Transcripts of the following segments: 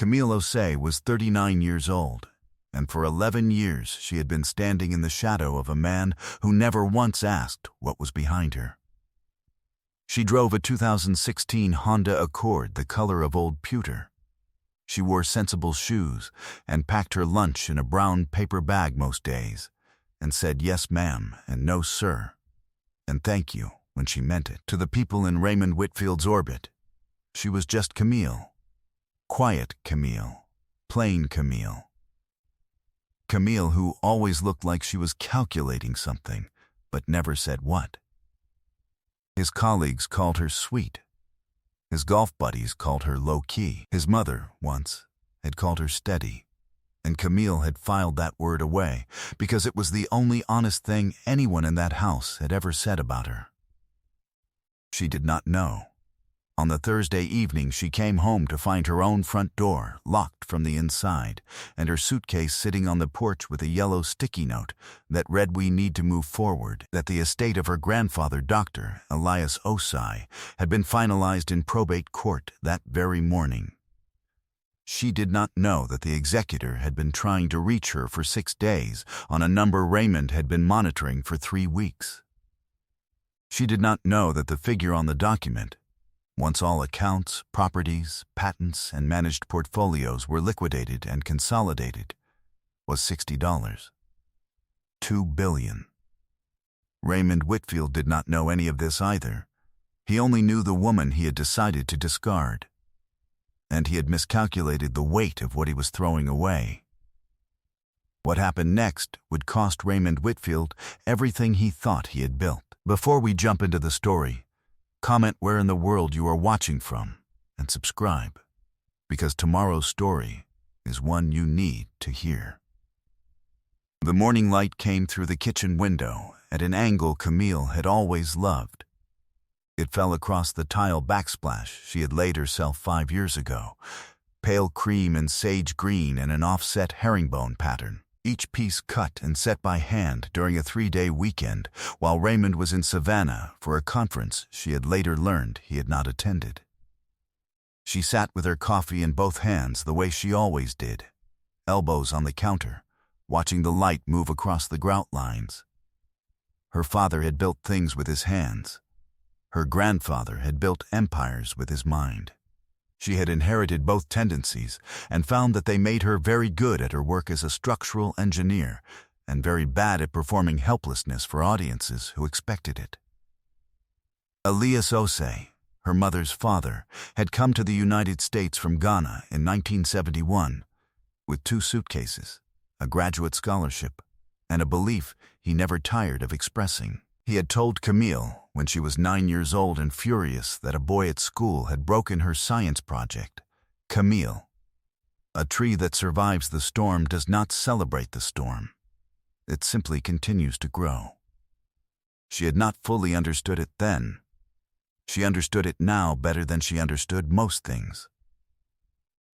Camille Osei was 39 years old, and for 11 years she had been standing in the shadow of a man who never once asked what was behind her. She drove a 2016 Honda Accord the color of old pewter. She wore sensible shoes and packed her lunch in a brown paper bag most days, and said yes ma'am and no sir, and thank you when she meant it. To the people in Raymond Whitfield's orbit, she was just Camille. Quiet Camille. Plain Camille. Camille who always looked like she was calculating something, but never said what. His colleagues called her sweet. His golf buddies called her low-key. His mother, once, had called her steady, and Camille had filed that word away because it was the only honest thing anyone in that house had ever said about her. She did not know. On the Thursday evening, she came home to find her own front door locked from the inside and her suitcase sitting on the porch with a yellow sticky note that read, "We need to move forward," that the estate of her grandfather, Dr. Elias Osei, had been finalized in probate court that very morning. She did not know that the executor had been trying to reach her for 6 days on a number Raymond had been monitoring for 3 weeks. She did not know that the figure on the document, once all accounts, properties, patents, and managed portfolios were liquidated and consolidated, was $60. $2 billion. Raymond Whitfield did not know any of this either. He only knew the woman he had decided to discard. And he had miscalculated the weight of what he was throwing away. What happened next would cost Raymond Whitfield everything he thought he had built. Before we jump into the story, comment where in the world you are watching from and subscribe, because tomorrow's story is one you need to hear. The morning light came through the kitchen window at an angle Camille had always loved. It fell across the tile backsplash she had laid herself 5 years ago, pale cream and sage green in an offset herringbone pattern, each piece cut and set by hand during a 3-day weekend while Raymond was in Savannah for a conference she had later learned he had not attended. She sat with her coffee in both hands the way she always did, elbows on the counter, watching the light move across the grout lines. Her father had built things with his hands. Her grandfather had built empires with his mind. She had inherited both tendencies and found that they made her very good at her work as a structural engineer and very bad at performing helplessness for audiences who expected it. Elias Osei, her mother's father, had come to the United States from Ghana in 1971 with 2 suitcases, a graduate scholarship, and a belief he never tired of expressing. He had told Camille when she was 9 years old and furious that a boy at school had broken her science project, "Camille, a tree that survives the storm does not celebrate the storm. It simply continues to grow." She had not fully understood it then. She understood it now better than she understood most things.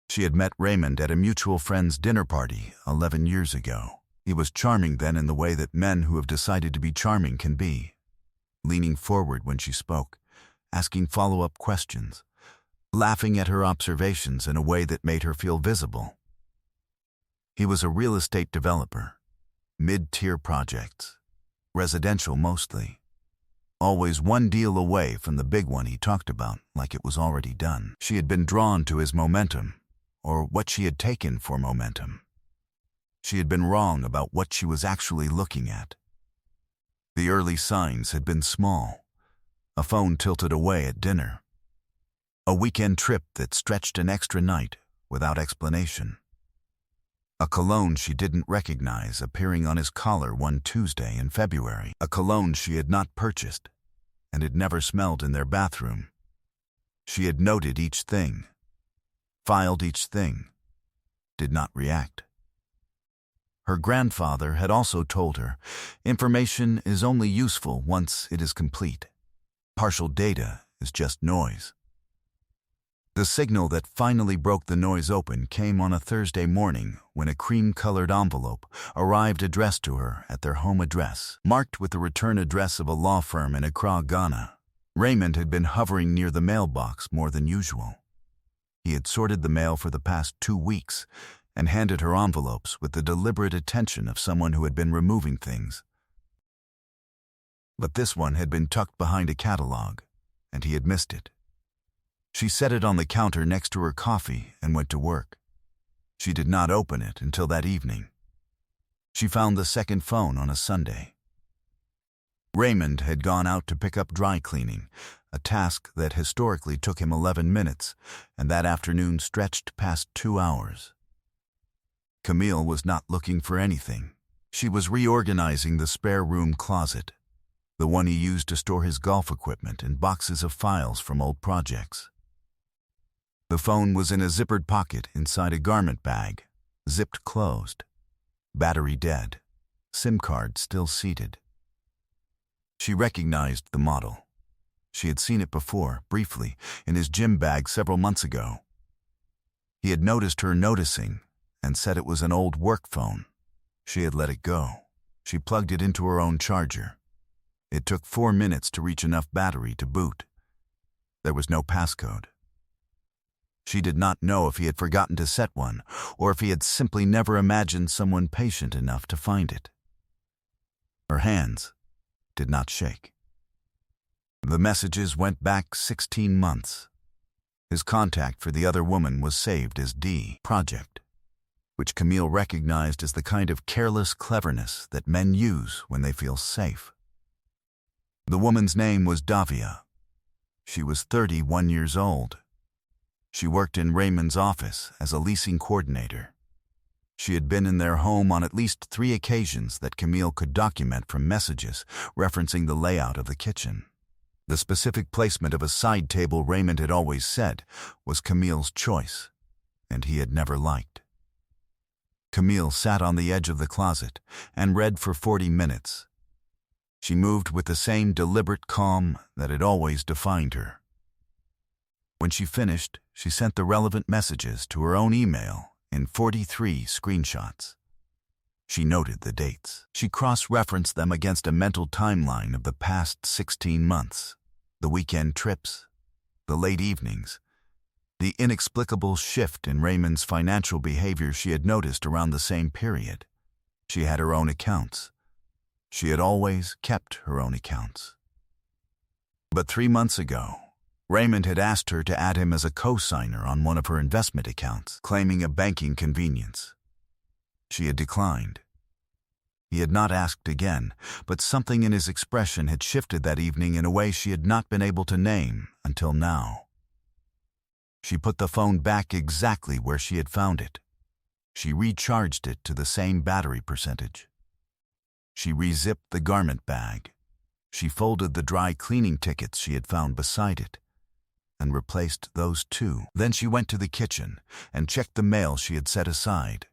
She had met Raymond at a mutual friend's dinner party 11 years ago. He was charming then in the way that men who have decided to be charming can be, leaning forward when she spoke, asking follow-up questions, laughing at her observations in a way that made her feel visible. He was a real estate developer, mid-tier projects, residential mostly, always one deal away from the big one he talked about like it was already done. She had been drawn to his momentum, or what she had taken for momentum. She had been wrong about what she was actually looking at. The early signs had been small, a phone tilted away at dinner, a weekend trip that stretched an extra night without explanation, a cologne she didn't recognize appearing on his collar one Tuesday in February, a cologne she had not purchased and had never smelled in their bathroom. She had noted each thing, filed each thing, did not react. Her grandfather had also told her, information is only useful once it is complete. Partial data is just noise. The signal that finally broke the noise open came on a Thursday morning when a cream-colored envelope arrived addressed to her at their home address, marked with the return address of a law firm in Accra, Ghana. Raymond had been hovering near the mailbox more than usual. He had sorted the mail for the past 2 weeks and handed her envelopes with the deliberate attention of someone who had been removing things. But this one had been tucked behind a catalog, and he had missed it. She set it on the counter next to her coffee and went to work. She did not open it until that evening. She found the second phone on a Sunday. Raymond had gone out to pick up dry cleaning, a task that historically took him 11 minutes, and that afternoon stretched past 2 hours. Camille was not looking for anything. She was reorganizing the spare room closet, the one he used to store his golf equipment and boxes of files from old projects. The phone was in a zippered pocket inside a garment bag, zipped closed. Battery dead, SIM card still seated. She recognized the model. She had seen it before, briefly, in his gym bag several months ago. He had noticed her noticing and said it was an old work phone. She had let it go. She plugged it into her own charger. It took 4 minutes to reach enough battery to boot. There was no passcode. She did not know if he had forgotten to set one, or if he had simply never imagined someone patient enough to find it. Her hands did not shake. The messages went back 16 months. His contact for the other woman was saved as D. Project, which Camille recognized as the kind of careless cleverness that men use when they feel safe. The woman's name was Davia. She was 31 years old. She worked in Raymond's office as a leasing coordinator. She had been in their home on at least 3 occasions that Camille could document from messages referencing the layout of the kitchen. The specific placement of a side table Raymond had always said was Camille's choice, and he had never liked. Camille sat on the edge of the closet and read for 40 minutes. She moved with the same deliberate calm that had always defined her. When she finished, she sent the relevant messages to her own email in 43 screenshots. She noted the dates. She cross-referenced them against a mental timeline of the past 16 months, the weekend trips, the late evenings, the inexplicable shift in Raymond's financial behavior she had noticed around the same period. She had her own accounts. She had always kept her own accounts. But 3 months ago, Raymond had asked her to add him as a co-signer on one of her investment accounts, claiming a banking convenience. She had declined. He had not asked again, but something in his expression had shifted that evening in a way she had not been able to name until now. She put the phone back exactly where she had found it. She recharged it to the same battery percentage. She re-zipped the garment bag. She folded the dry cleaning tickets she had found beside it and replaced those too. Then she went to the kitchen and checked the mail she had set aside.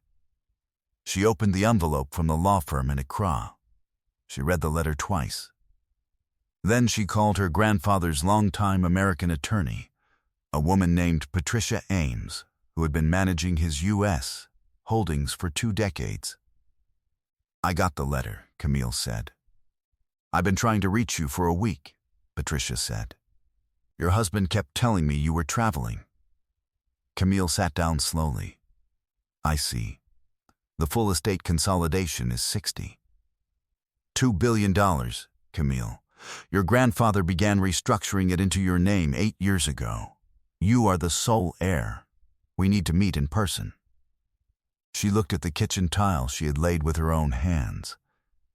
She opened the envelope from the law firm in Accra. She read the letter twice. Then she called her grandfather's longtime American attorney, a woman named Patricia Ames, who had been managing his U.S. holdings for 2 decades. "I got the letter," Camille said. "I've been trying to reach you for a week," Patricia said. "Your husband kept telling me you were traveling." Camille sat down slowly. "I see. The full estate consolidation is $60. $2 billion, Camille. Your grandfather began restructuring it into your name 8 years ago. You are the sole heir. We need to meet in person." She looked at the kitchen tile she had laid with her own hands.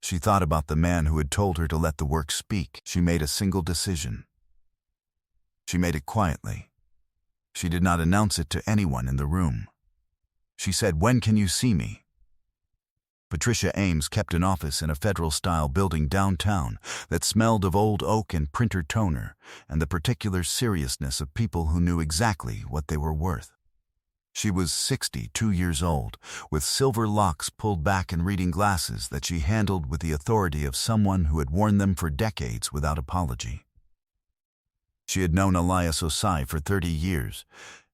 She thought about the man who had told her to let the work speak. She made a single decision. She made it quietly. She did not announce it to anyone in the room. She said, "When can you see me?" Patricia Ames kept an office in a federal-style building downtown that smelled of old oak and printer toner and the particular seriousness of people who knew exactly what they were worth. She was 62 years old, with silver locks pulled back and reading glasses that she handled with the authority of someone who had worn them for decades without apology. She had known Elias Osai for 30 years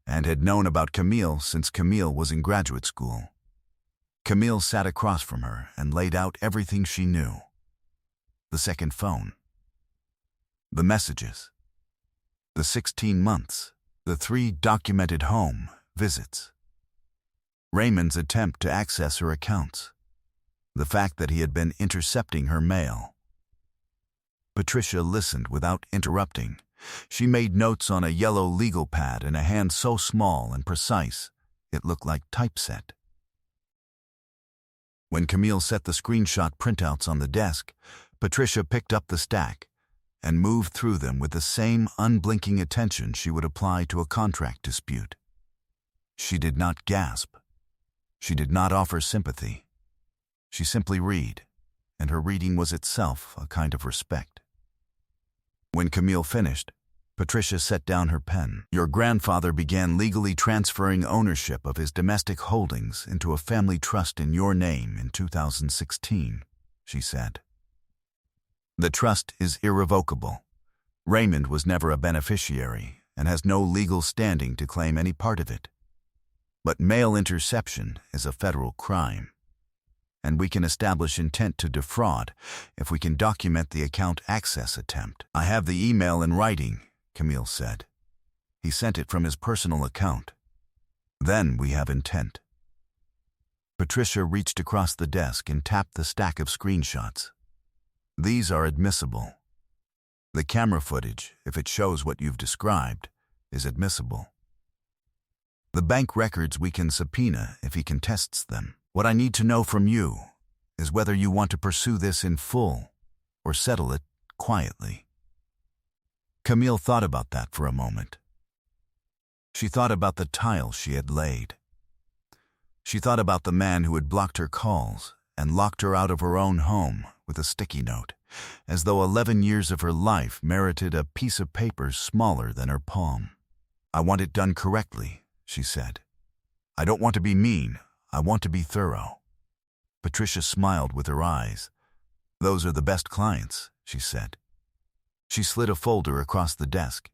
and had known about Camille since Camille was in graduate school. Camille sat across from her and laid out everything she knew. The second phone. The messages. The 16 months. The 3 documented home visits. Raymond's attempt to access her accounts. The fact that he had been intercepting her mail. Patricia listened without interrupting. She made notes on a yellow legal pad in a hand so small and precise it looked like typeset. When Camille set the screenshot printouts on the desk, Patricia picked up the stack and moved through them with the same unblinking attention she would apply to a contract dispute. She did not gasp. She did not offer sympathy. She simply read, and her reading was itself a kind of respect. When Camille finished, Patricia set down her pen. Your grandfather began legally transferring ownership of his domestic holdings into a family trust in your name in 2016, she said. The trust is irrevocable. Raymond was never a beneficiary and has no legal standing to claim any part of it. But mail interception is a federal crime, and we can establish intent to defraud if we can document the account access attempt. I have the email in writing, Camille said. He sent it from his personal account. Then we have intent. Patricia reached across the desk and tapped the stack of screenshots. These are admissible. The camera footage, if it shows what you've described, is admissible. The bank records we can subpoena if he contests them. What I need to know from you is whether you want to pursue this in full or settle it quietly. Camille thought about that for a moment. She thought about the tile she had laid. She thought about the man who had blocked her calls and locked her out of her own home with a sticky note, as though 11 years of her life merited a piece of paper smaller than her palm. I want it done correctly, she said. I don't want to be mean. I want to be thorough. Patricia smiled with her eyes. Those are the best clients, she said. She slid a folder across the desk.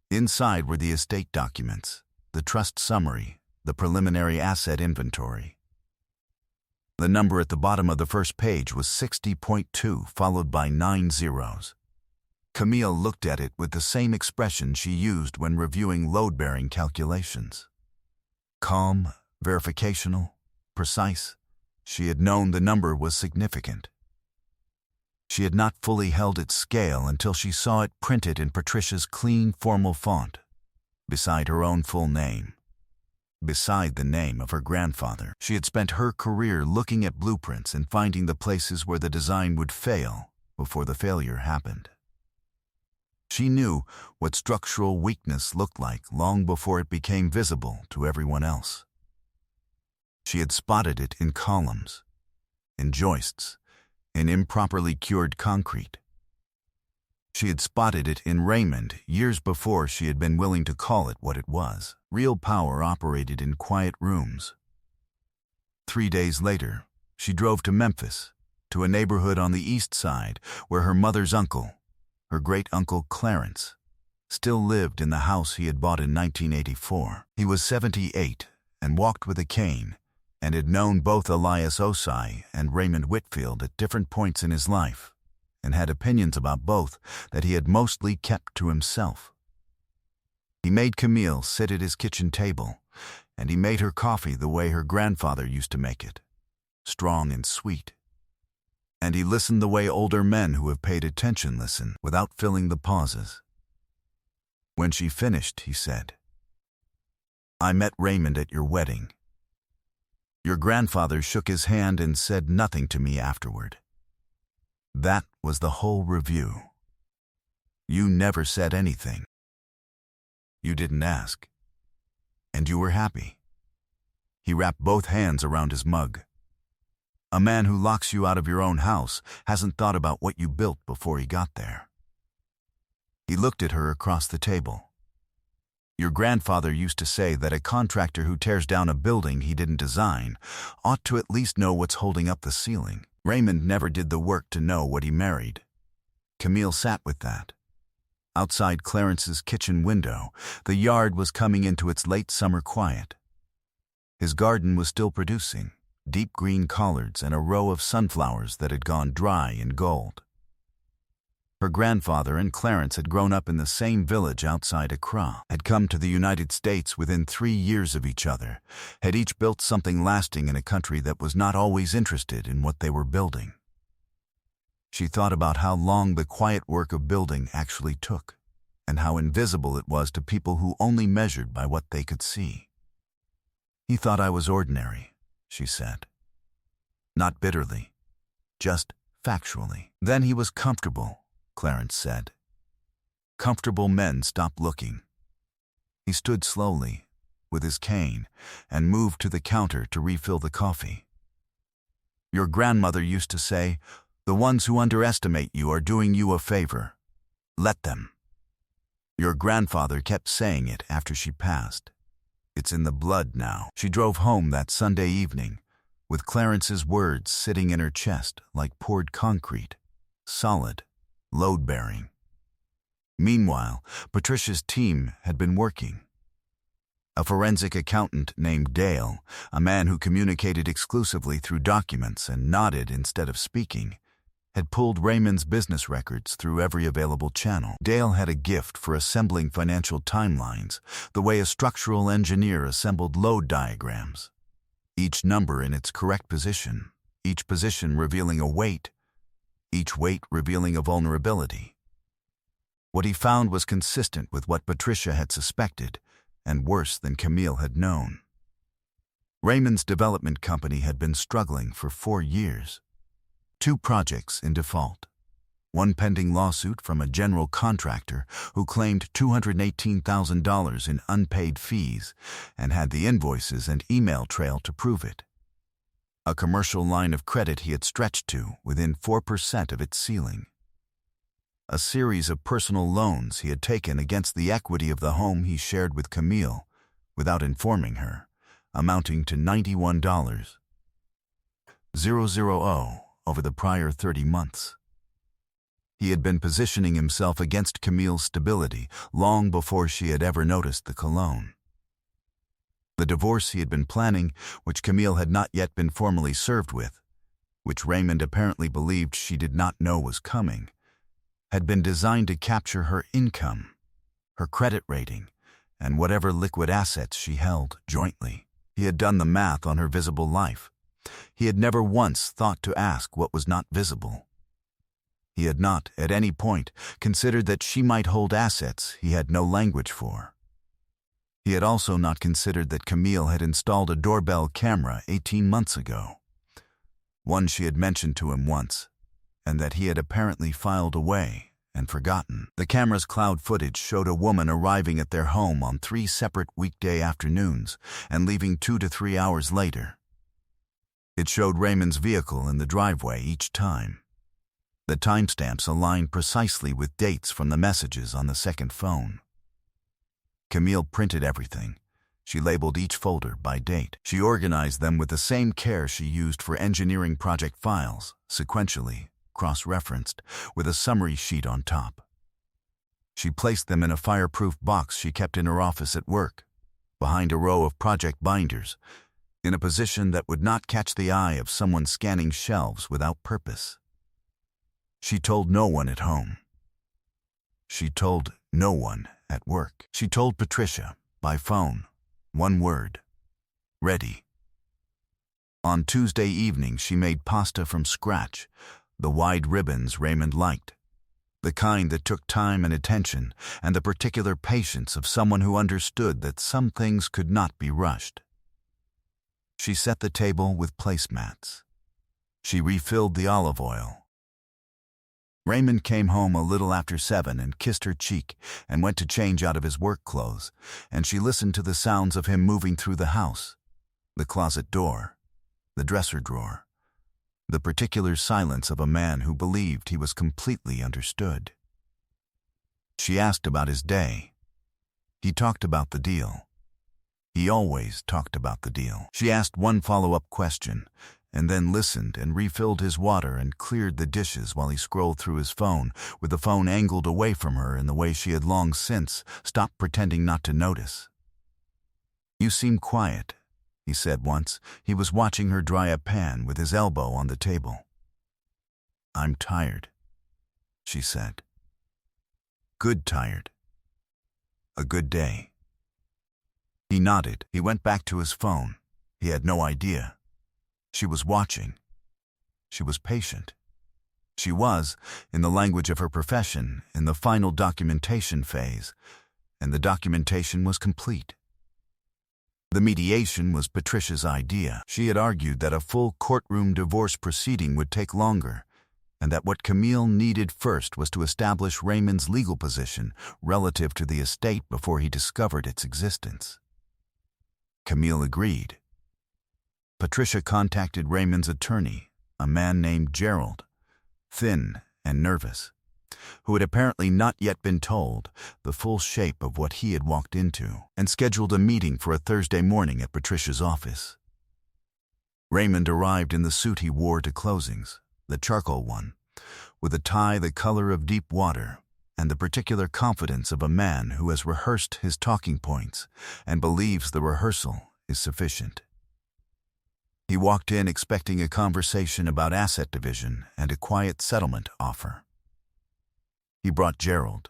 Inside were the estate documents, the trust summary, the preliminary asset inventory. The number at the bottom of the first page was 60.2, followed by 9 zeros. Camille looked at it with the same expression she used when reviewing load-bearing calculations. Calm, verificational, precise. She had known the number was significant. She had not fully held its scale until she saw it printed in Patricia's clean, formal font, beside her own full name. Beside the name of her grandfather. She had spent her career looking at blueprints and finding the places where the design would fail before the failure happened. She knew what structural weakness looked like long before it became visible to everyone else. She had spotted it in columns, in joists, in improperly cured concrete. She had spotted it in Raymond years before she had been willing to call it what it was. Real power operated in quiet rooms. 3 days later, she drove to Memphis, to a neighborhood on the east side where her mother's uncle, her great-uncle Clarence, still lived in the house he had bought in 1984. He was 78 and walked with a cane and had known both Elias Osai and Raymond Whitfield at different points in his life, and had opinions about both that he had mostly kept to himself. He made Camille sit at his kitchen table, and he made her coffee the way her grandfather used to make it, strong and sweet. And he listened the way older men who have paid attention listen, without filling the pauses. When she finished, he said, I met Raymond at your wedding. Your grandfather shook his hand and said nothing to me afterward. That was the whole review. You never said anything. You didn't ask. And you were happy. He wrapped both hands around his mug. A man who locks you out of your own house hasn't thought about what you built before he got there. He looked at her across the table. Your grandfather used to say that a contractor who tears down a building he didn't design ought to at least know what's holding up the ceiling. Raymond never did the work to know what he married. Camille sat with that. Outside Clarence's kitchen window, the yard was coming into its late summer quiet. His garden was still producing deep green collards and a row of sunflowers that had gone dry in gold. Her grandfather and Clarence had grown up in the same village outside Accra, had come to the United States within 3 years of each other, had each built something lasting in a country that was not always interested in what they were building. She thought about how long the quiet work of building actually took, and how invisible it was to people who only measured by what they could see. "He thought I was ordinary," she said. Not bitterly, just factually. "Then he was comfortable," Clarence said. "Comfortable men stop looking." He stood slowly, with his cane, and moved to the counter to refill the coffee. "Your grandmother used to say, 'The ones who underestimate you are doing you a favor. Let them.' Your grandfather kept saying it after she passed. It's in the blood now." She drove home that Sunday evening, with Clarence's words sitting in her chest like poured concrete, solid, load-bearing. Meanwhile, Patricia's team had been working. A forensic accountant named Dale, a man who communicated exclusively through documents and nodded instead of speaking, had pulled Raymond's business records through every available channel. Dale had a gift for assembling financial timelines, the way a structural engineer assembled load diagrams. Each number in its correct position, each position revealing a weight, each weight revealing a vulnerability. What he found was consistent with what Patricia had suspected, and worse than Camille had known. Raymond's development company had been struggling for 4 years. 2 projects in default. One pending lawsuit from a general contractor who claimed $218,000 in unpaid fees and had the invoices and email trail to prove it. A commercial line of credit he had stretched to within 4% of its ceiling. A series of personal loans he had taken against the equity of the home he shared with Camille, without informing her, amounting to $91,000 over the prior 30 months. He had been positioning himself against Camille's stability long before she had ever noticed the cologne. The divorce he had been planning, which Camille had not yet been formally served with, which Raymond apparently believed she did not know was coming, had been designed to capture her income, her credit rating, and whatever liquid assets she held jointly. He had done the math on her visible life. He had never once thought to ask what was not visible. He had not, at any point, considered that she might hold assets he had no language for. He had also not considered that Camille had installed a doorbell camera 18 months ago. One she had mentioned to him once, and that he had apparently filed away and forgotten. The camera's cloud footage showed a woman arriving at their home on 3 separate weekday afternoons and leaving 2 to 3 hours later. It showed Raymond's vehicle in the driveway each time. The timestamps aligned precisely with dates from the messages on the second phone. Camille printed everything. She labeled each folder by date. She organized them with the same care she used for engineering project files, sequentially, cross-referenced, with a summary sheet on top. She placed them in a fireproof box she kept in her office at work, behind a row of project binders, in a position that would not catch the eye of someone scanning shelves without purpose. She told no one at home. She told no one at work. She told Patricia, by phone, 1 word: ready. On Tuesday evening she made pasta from scratch, the wide ribbons Raymond liked, the kind that took time and attention and the particular patience of someone who understood that some things could not be rushed. She set the table with placemats. She refilled the olive oil. Raymond came home a little after 7 and kissed her cheek and went to change out of his work clothes, and she listened to the sounds of him moving through the house, the closet door, the dresser drawer, the particular silence of a man who believed he was completely understood. She asked about his day. He talked about the deal. He always talked about the deal. She asked one follow-up question, and then listened and refilled his water and cleared the dishes while he scrolled through his phone, with the phone angled away from her in the way she had long since stopped pretending not to notice. "You seem quiet," he said once. He was watching her dry a pan with his elbow on the table. "I'm tired," she said. Good tired. A good day. He nodded. He went back to his phone. He had no idea. She was watching. She was patient. She was, in the language of her profession, in the final documentation phase, and the documentation was complete. The mediation was Patricia's idea. She had argued that a full courtroom divorce proceeding would take longer, and that what Camille needed first was to establish Raymond's legal position relative to the estate before he discovered its existence. Camille agreed. Patricia contacted Raymond's attorney, a man named Gerald, thin and nervous, who had apparently not yet been told the full shape of what he had walked into, and scheduled a meeting for a Thursday morning at Patricia's office. Raymond arrived in the suit he wore to closings, the charcoal one, with a tie the color of deep water and the particular confidence of a man who has rehearsed his talking points and believes the rehearsal is sufficient. He walked in expecting a conversation about asset division and a quiet settlement offer. He brought Gerald.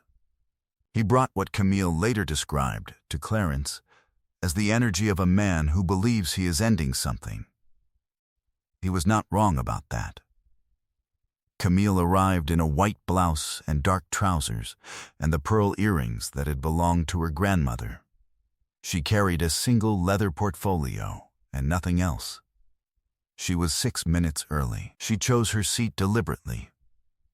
He brought what Camille later described to Clarence as the energy of a man who believes he is ending something. He was not wrong about that. Camille arrived in a white blouse and dark trousers and the pearl earrings that had belonged to her grandmother. She carried a single leather portfolio and nothing else. She was 6 minutes early. She chose her seat deliberately,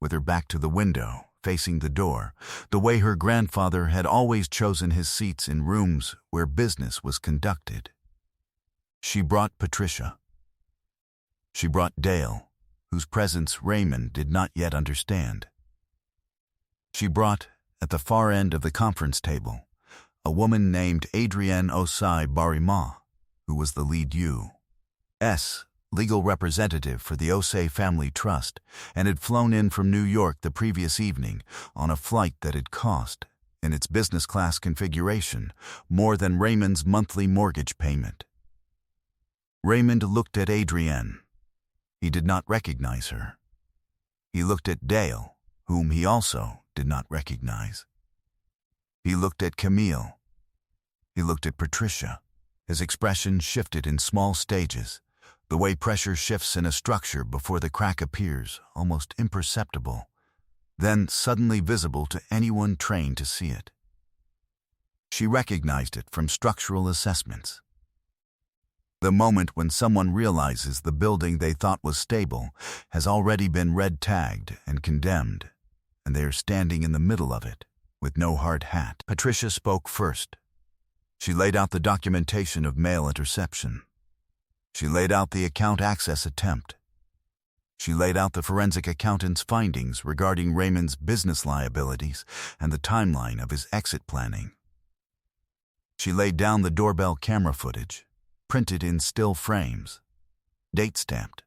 with her back to the window, facing the door, the way her grandfather had always chosen his seats in rooms where business was conducted. She brought Patricia. She brought Dale, whose presence Raymond did not yet understand. She brought, at the far end of the conference table, a woman named Adrienne Osai Barima, who was the lead U.S. legal representative for the Osei Family Trust and had flown in from New York the previous evening on a flight that had cost, in its business class configuration, more than Raymond's monthly mortgage payment. Raymond looked at Adrienne. He did not recognize her. He looked at Dale, whom he also did not recognize. He looked at Camille. He looked at Patricia. His expression shifted in small stages, the way pressure shifts in a structure before the crack appears, almost imperceptible, then suddenly visible to anyone trained to see it. She recognized it from structural assessments. The moment when someone realizes the building they thought was stable has already been red-tagged and condemned, and they are standing in the middle of it, with no hard hat. Patricia spoke first. She laid out the documentation of mail interception. She laid out the account access attempt. She laid out the forensic accountant's findings regarding Raymond's business liabilities and the timeline of his exit planning. She laid down the doorbell camera footage, printed in still frames, date-stamped,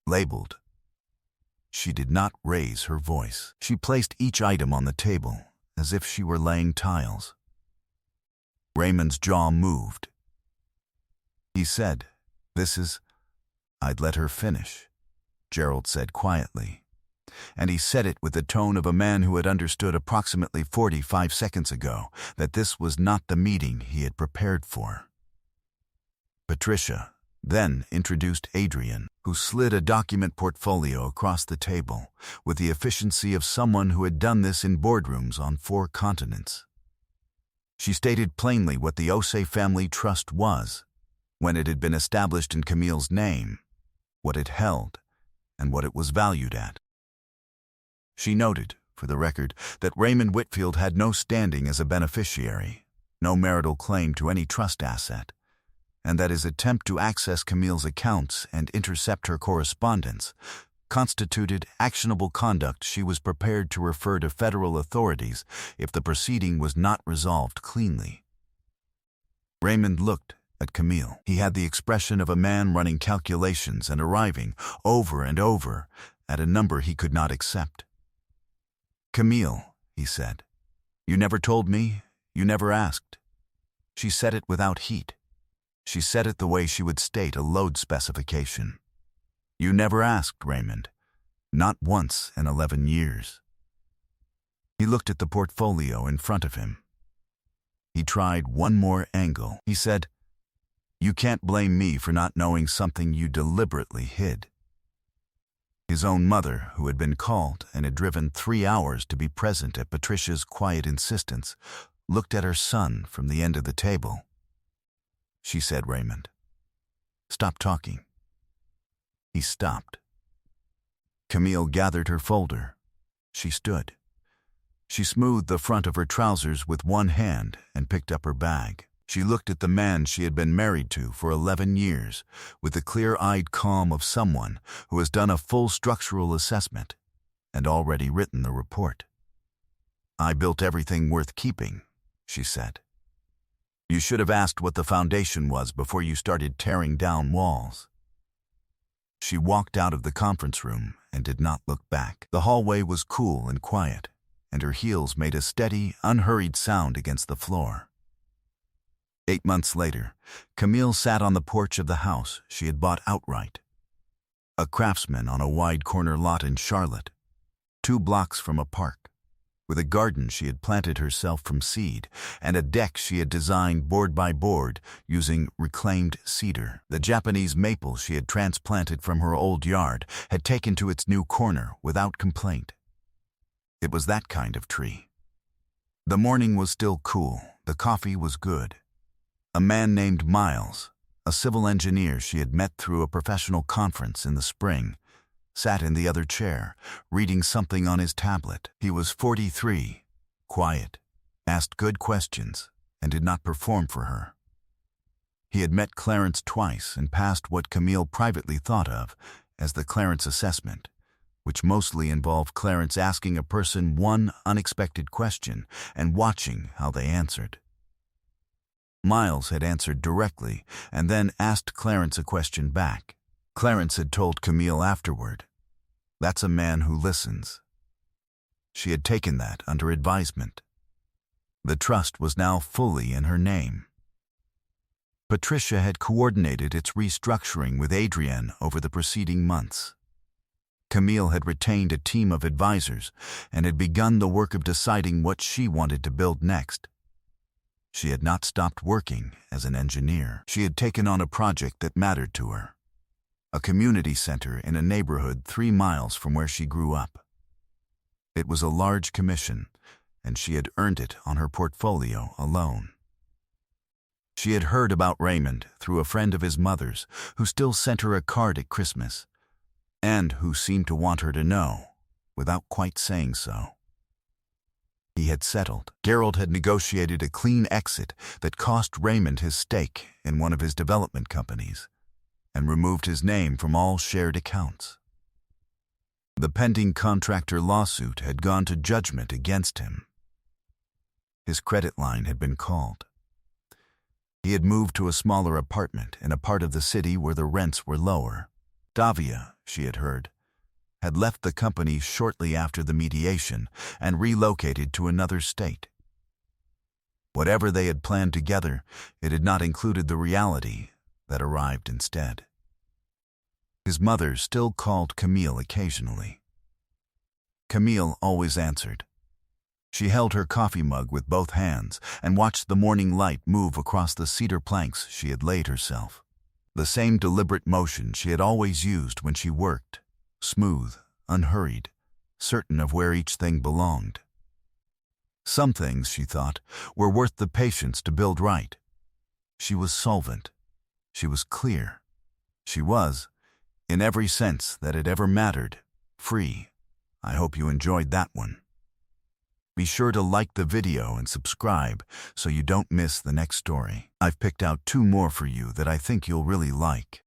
labeled. She did not raise her voice. She placed each item on the table as if she were laying tiles. Raymond's jaw moved. He said, I'd let her finish, Gerald said quietly, and he said it with the tone of a man who had understood approximately 45 seconds ago that this was not the meeting he had prepared for. Patricia then introduced Adrienne, who slid a document portfolio across the table with the efficiency of someone who had done this in boardrooms on 4 continents. She stated plainly what the Osei Family Trust was, when it had been established in Camille's name, what it held, and what it was valued at. She noted, for the record, that Raymond Whitfield had no standing as a beneficiary, no marital claim to any trust asset, and that his attempt to access Camille's accounts and intercept her correspondence constituted actionable conduct she was prepared to refer to federal authorities if the proceeding was not resolved cleanly. Raymond looked at Camille. He had the expression of a man running calculations and arriving, over and over, at a number he could not accept. "Camille," he said, "you never told me, you never asked." She said it without heat. She said it the way she would state a load specification. "You never asked, Raymond. Not once in 11 years." He looked at the portfolio in front of him. He tried one more angle. He said, "You can't blame me for not knowing something you deliberately hid." His own mother, who had been called and had driven 3 hours to be present at Patricia's quiet insistence, looked at her son from the end of the table. She said, "Raymond, stop talking." He stopped. Camille gathered her folder. She stood. She smoothed the front of her trousers with one hand and picked up her bag. She looked at the man she had been married to for 11 years with the clear-eyed calm of someone who has done a full structural assessment and already written the report. "I built everything worth keeping," she said. "You should have asked what the foundation was before you started tearing down walls." She walked out of the conference room and did not look back. The hallway was cool and quiet, and her heels made a steady, unhurried sound against the floor. 8 months later, Camille sat on the porch of the house she had bought outright. A craftsman on a wide corner lot in Charlotte, 2 blocks from a park, with a garden she had planted herself from seed and a deck she had designed board by board using reclaimed cedar. The Japanese maple she had transplanted from her old yard had taken to its new corner without complaint. It was that kind of tree. The morning was still cool. The coffee was good. A man named Miles, a civil engineer she had met through a professional conference in the spring, sat in the other chair, reading something on his tablet. He was 43, quiet, asked good questions, and did not perform for her. He had met Clarence twice and passed what Camille privately thought of as the Clarence assessment, which mostly involved Clarence asking a person one unexpected question and watching how they answered. Miles had answered directly and then asked Clarence a question back. Clarence had told Camille afterward, "That's a man who listens." She had taken that under advisement. The trust was now fully in her name. Patricia had coordinated its restructuring with Adrienne over the preceding months. Camille had retained a team of advisors and had begun the work of deciding what she wanted to build next. She had not stopped working as an engineer. She had taken on a project that mattered to her. A community center in a neighborhood 3 miles from where she grew up. It was a large commission, and she had earned it on her portfolio alone. She had heard about Raymond through a friend of his mother's who still sent her a card at Christmas, and who seemed to want her to know, without quite saying so. He had settled. Gerald had negotiated a clean exit that cost Raymond his stake in one of his development companies, and removed his name from all shared accounts. The pending contractor lawsuit had gone to judgment against him. His credit line had been called. He had moved to a smaller apartment in a part of the city where the rents were lower. Davia, she had heard, had left the company shortly after the mediation and relocated to another state. Whatever they had planned together, it had not included the reality that arrived instead. His mother still called Camille occasionally. Camille always answered. She held her coffee mug with both hands and watched the morning light move across the cedar planks she had laid herself. The same deliberate motion she had always used when she worked, smooth, unhurried, certain of where each thing belonged. Some things, she thought, were worth the patience to build right. She was solvent. She was clear. She was, in every sense that it ever mattered, free. I hope you enjoyed that one. Be sure to like the video and subscribe so you don't miss the next story. I've picked out 2 more for you that I think you'll really like.